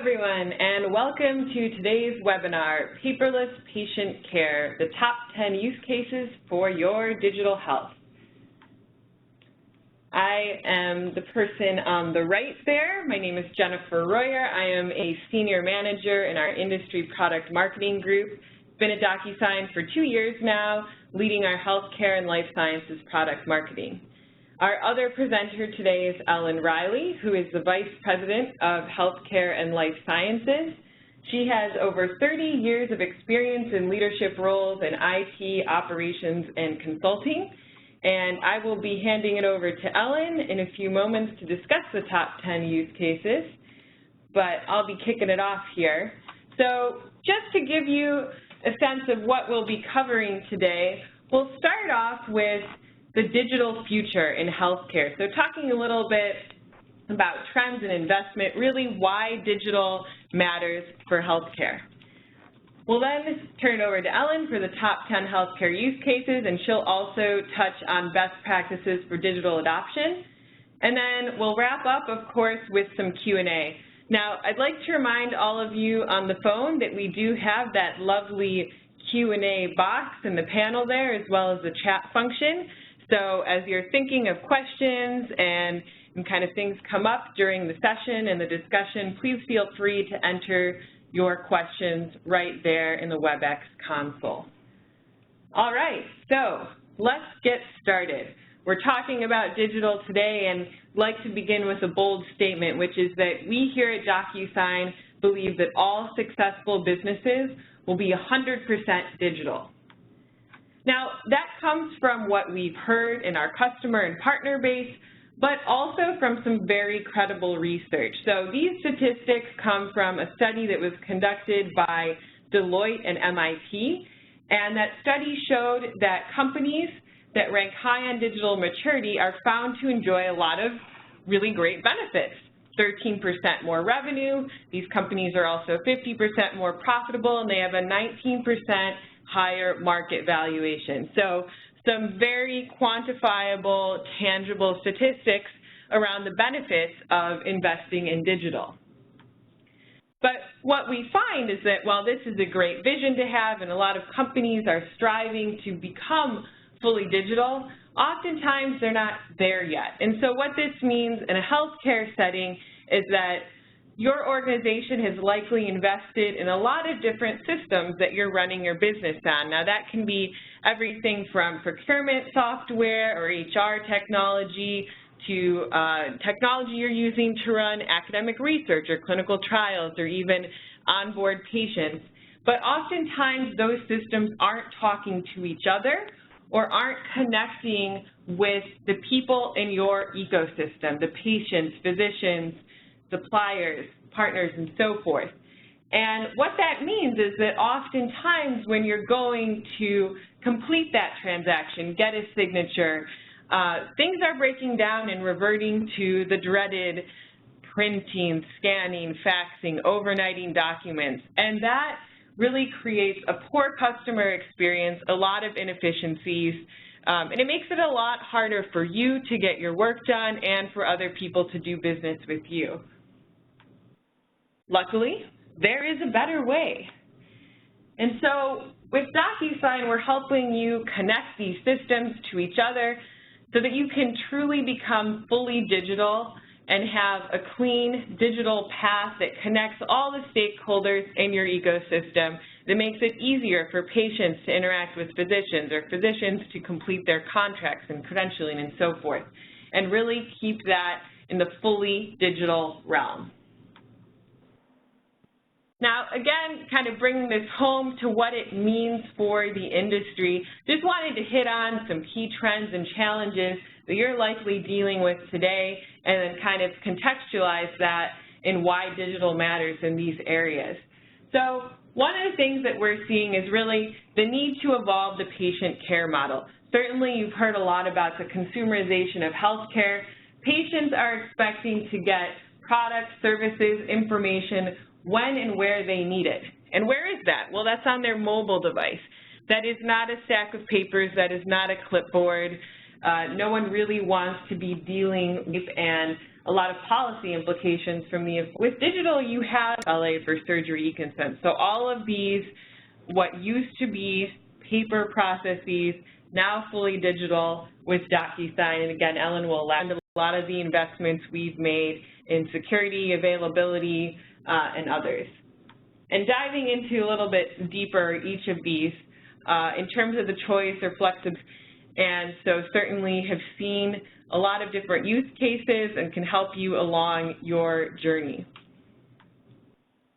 everyone, and welcome to today's webinar, Paperless Patient Care, the top 10 use cases for your digital health. I am the person on the right there. My name is Jennifer Royer. I am a senior manager in our industry product marketing group. Been at DocuSign for 2 years now, leading our healthcare and life sciences product marketing. Our other presenter today is Ellen Riley, who is the Vice President of Healthcare and Life Sciences. She has over 30 years of experience in leadership roles in IT, operations, and consulting. And I will be handing it over to Ellen in a few moments to discuss the top 10 use cases, but I'll be kicking it off here. So just to give you a sense of what we'll be covering today, we'll start off with the digital future in healthcare. So talking a little bit about trends and investment, really why digital matters for healthcare. We'll then turn it over to Ellen for the top 10 healthcare use cases, and she'll also touch on best practices for digital adoption. And then we'll wrap up, of course, with some Q&A. Now, I'd like to remind all of you on the phone that we do have that lovely Q&A box in the panel there, as well as the chat function. So as you're thinking of questions and kind of things come up during the session and the discussion, please feel free to enter your questions right there in the WebEx console. All right, so let's get started. We're talking about digital today, and I'd like to begin with a bold statement, which is that we here at DocuSign believe that all successful businesses will be 100% digital. Now, that comes from what we've heard in our customer and partner base, but also from some very credible research. So these statistics come from a study that was conducted by Deloitte and MIT, and that study showed that companies that rank high on digital maturity are found to enjoy a lot of really great benefits. 13% more revenue, these companies are also 50% more profitable, and they have a 19% higher market valuation. So some very quantifiable, tangible statistics around the benefits of investing in digital. But what we find is that while this is a great vision to have and a lot of companies are striving to become fully digital, oftentimes they're not there yet. And so what this means in a healthcare setting is that your organization has likely invested in a lot of different systems that you're running your business on. Now, that can be everything from procurement software or HR technology to technology you're using to run academic research or clinical trials or even onboard patients. But oftentimes, those systems aren't talking to each other or aren't connecting with the people in your ecosystem, the patients, physicians, suppliers, partners, and so forth. And what that means is that oftentimes when you're going to complete that transaction, get a signature, things are breaking down and reverting to the dreaded printing, scanning, faxing, overnighting documents. And that really creates a poor customer experience, a lot of inefficiencies, and it makes it a lot harder for you to get your work done and for other people to do business with you. Luckily, there is a better way. And so with DocuSign, we're helping you connect these systems to each other so that you can truly become fully digital and have a clean digital path that connects all the stakeholders in your ecosystem, that makes it easier for patients to interact with physicians or physicians to complete their contracts and credentialing and so forth, and really keep that in the fully digital realm. Now, again, kind of bringing this home to what it means for the industry, just wanted to hit on some key trends and challenges that you're likely dealing with today, and then kind of contextualize that in why digital matters in these areas. So one of the things that we're seeing is really the need to evolve the patient care model. Certainly, you've heard a lot about the consumerization of healthcare. Patients are expecting to get products, services, information when and where they need it. And where is that? Well, that's on their mobile device. That is not a stack of papers. That is not a clipboard. No one really wants to be dealing with and a lot of policy implications from with digital, you have LA for surgery e-consent. So all of these, what used to be paper processes, now fully digital with DocuSign. And again, Ellen will elaborate a lot of the investments we've made in security, availability, and others. And diving into a little bit deeper each of these, in terms of the choice or flexibility, and so certainly have seen a lot of different use cases and can help you along your journey.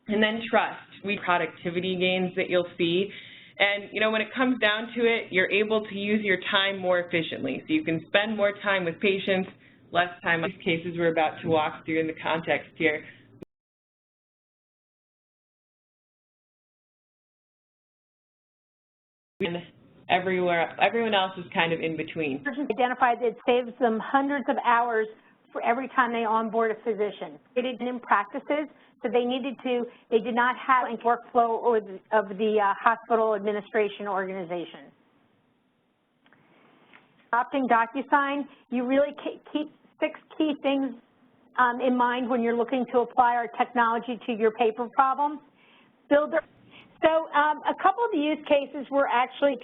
And then trust, productivity gains that you'll see. And, you know, when it comes down to it, you're able to use your time more efficiently. So you can spend more time with patients, less time on these cases we're about to walk through in the context here. And everyone else is kind of in between. Identified that it saves them hundreds of hours for every time they onboard a physician. They did in practices, so they did not have a workflow of the hospital administration organization. Adopting DocuSign, you really keep 6 key things in mind when you're looking to apply our technology to your paper problems. So a couple of the use cases were actually